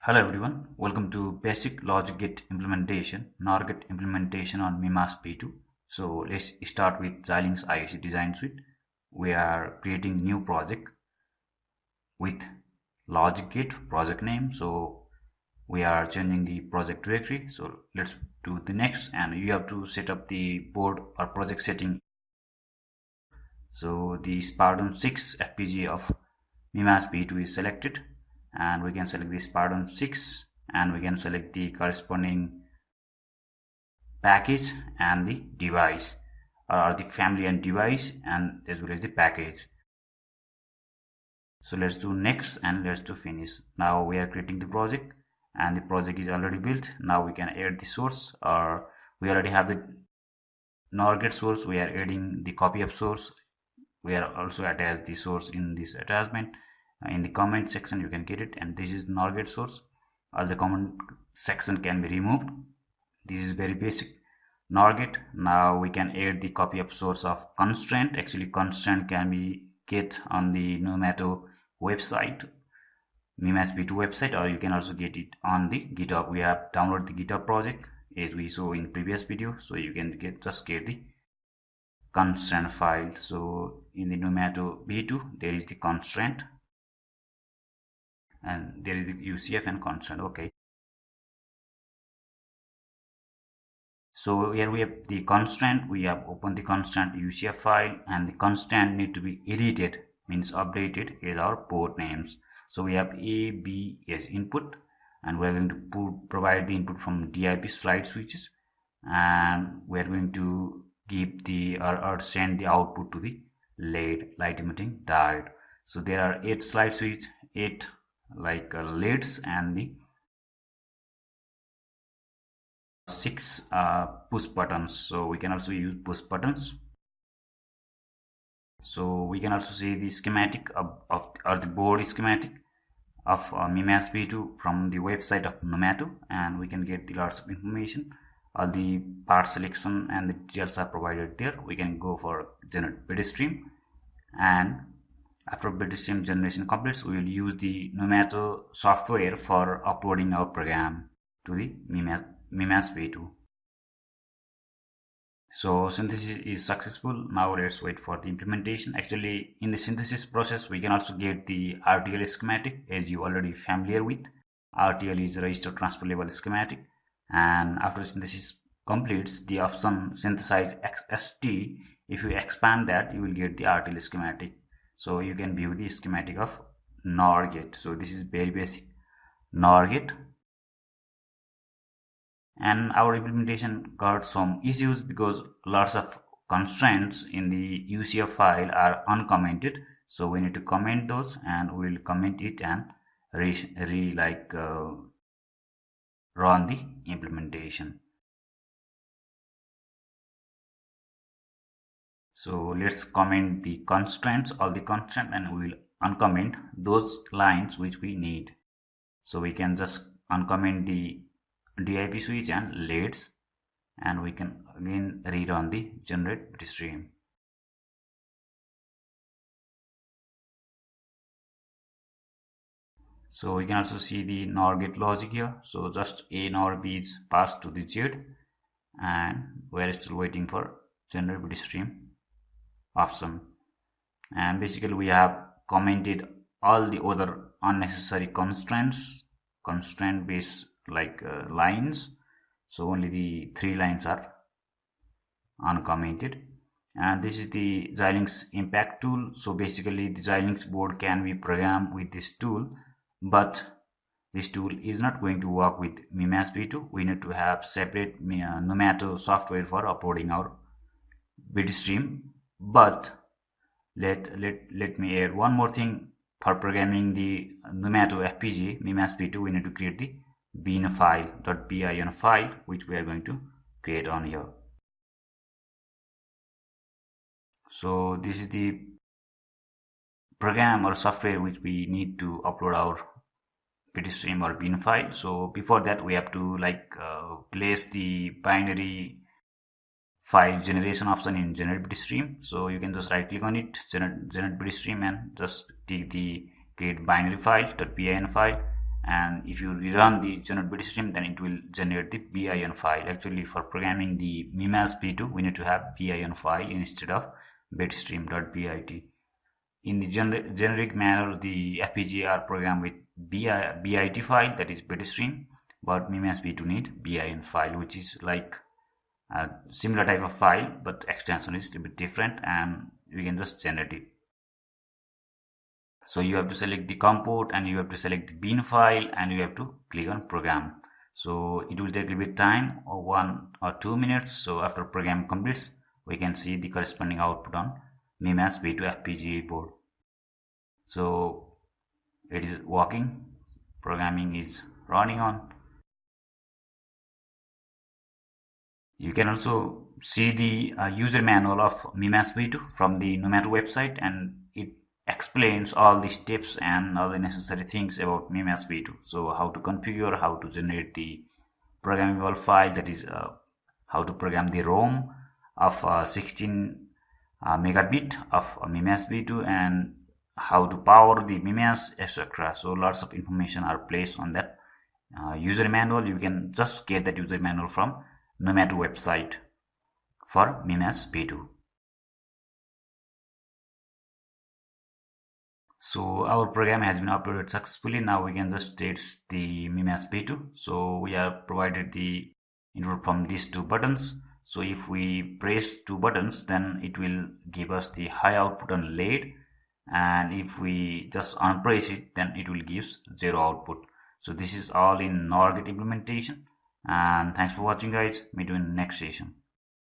Hello everyone, welcome to Basic Logic Gate Implementation, NOR Gate Implementation on Mimas V2. So let's start with Xilinx ISE Design Suite. We are creating new project with Logic Gate project name. So we are changing the project directory. So let's do the next, and you have to set up the board or project setting. So the Spartan 6 FPGA of Mimas V2 is selected, and we can select the Spartan 6 and we can select the corresponding package and the device, or the family and device, and as well as the package. So let's do next and let's do finish. Now we are creating the project and the project is already built. Now we can add the source, or we already have the NOR gate source. We are adding the copy of source. We are also attach the source in this attachment. In the comment section you can get it, and this is NOR gate source. All the comment section can be removed. This is very basic NOR gate. Now we can add the copy of source of constraint. Actually constraint can be get on the Numato website, Mimas V2 website, or you can also get it on the GitHub. We have downloaded the GitHub project as we saw in previous video, so you can just get the constraint file. So in the Numato V2 there is the constraint, and there is the UCF and constraint. Okay, so here we have the constraint. We have opened the constraint UCF file, and the constraint need to be edited, means updated as our port names. So we have A, B as input, and we are going to provide the input from DIP slide switches, and we are going to give the or send the output to the light emitting diode. So there are 8 slide switches, 8 LEDs, and the 6 push buttons. So we can also use push buttons. So we can also see the schematic or the board schematic of Mimas V2 from the website of Numato, and we can get the lots of information. All the part selection and the details are provided there. We can go for generate bit stream, and after bit stream generation completes, we will use the Numato software for uploading our program to the Mimas V2. So synthesis is successful. Now let's wait for the implementation. Actually, in the synthesis process, we can also get the RTL schematic, as you already familiar with. RTL is register transfer level schematic, and after synthesis completes, the option synthesize XST, if you expand that, you will get the RTL schematic. So you can view the schematic of NOR gate. So this is very basic NOR gate. And our implementation got some issues because lots of constraints in the UCF file are uncommented. So we need to comment those, and we will comment it and run the implementation. So let's comment the constraints, all the constraints, and we will uncomment those lines which we need. So we can just uncomment the DIP switch and LEDs, and we can again rerun the generate bit stream. So we can also see the NOR gate logic here. So just A NOR B is passed to the Z, and we are still waiting for generate bit stream option. And basically we have commented all the other unnecessary constraint based lines. So only the 3 lines are uncommented. And this is the Xilinx impact tool. So basically the Xilinx board can be programmed with this tool, but this tool is not going to work with Mimas V2. We need to have separate Numato software for uploading our bit stream. But let me add one more thing. For programming the Numato FPGA Mimas V2, we need to create the bin file, .bin file, which we are going to create on here. So this is the program or software which we need to upload our bit stream or bin file. So before that, we have to place the binary file generation option in generate bit stream. So you can just right click on it, generate bit stream, and just take the create binary file .bin file, and if you rerun the generate bitstream, then it will generate the bin file. Actually, for programming the Mimas V2, we need to have bin file instead of bitstream.bit. In the generic manner, the FPGA are programmed with bit file, that is bitstream, but Mimas V2 need bin file, which is like a similar type of file, but extension is a bit different, and we can just generate it. So you have to select the comport, and you have to select the bin file, and you have to click on program. So it will take a little bit time, or 1 or 2 minutes. So after program completes, we can see the corresponding output on Mimas V2 FPGA board. So it is working, programming is running on. You can also see the user manual of Mimas V2 from the Numato website, and it explains all the steps and all the necessary things about Mimas V2. So how to configure, how to generate the programmable file, that is how to program the ROM of 16 megabit of Mimas V2, and how to power the Mimas, etc. So lots of information are placed on that user manual. You can just get that user manual from Numato website for Mimas V2. So our program has been uploaded successfully. Now we can just test the Mimas V2. So we have provided the input from these two buttons. So if we press two buttons, then it will give us the high output on LED, and if we just unpress it, then it will give 0 output. So this is all in NOR gate implementation, and thanks for watching guys. Meet you in the next session.